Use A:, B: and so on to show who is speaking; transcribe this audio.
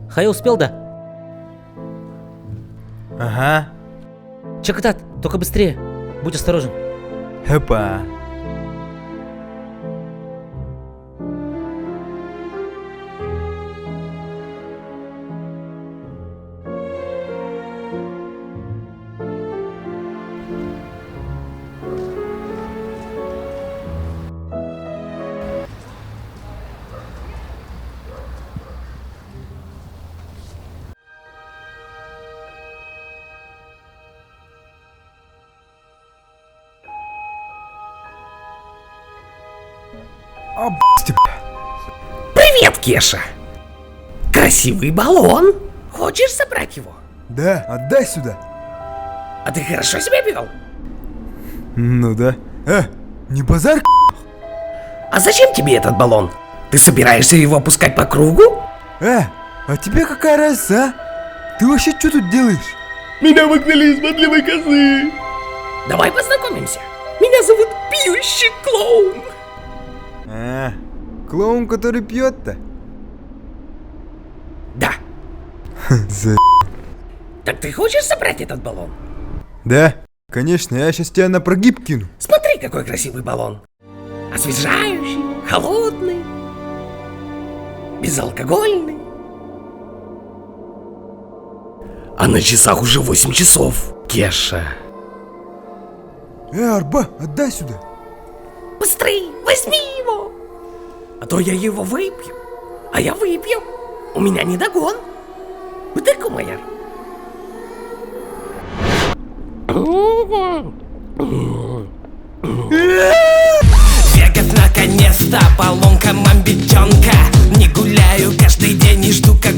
A: Хай успел, да?
B: Ага.
A: Чакатат, только быстрее. Будь осторожен.
B: Хопа.
C: Привет, Кеша! Красивый баллон! Хочешь забрать его?
B: Да, отдай сюда.
C: А ты хорошо себя вел?
B: Ну да. Не базар.
C: А зачем тебе этот баллон? Ты собираешься его опускать по кругу?
B: А тебе какая разница, а? Ты вообще что тут делаешь?
C: Меня выгнали из модливой козы! Давай познакомимся. Меня зовут Пьющий Клоун.
B: Клоун, который пьет-то?
C: Да.
B: За...
C: Так ты хочешь забрать этот баллон?
B: Да, конечно, я сейчас тебя на прогиб кину.
C: Смотри, какой красивый баллон. Освежающий, холодный, безалкогольный. А на часах уже 8 часов, Кеша.
B: Арба, отдай сюда.
C: Быстрей, возьми его. А то я его выпью. А я выпью. У меня не догон. Бутылку моя.
D: Вегас наконец-то, поломка мамбитенка. Не гуляю каждый день и жду, как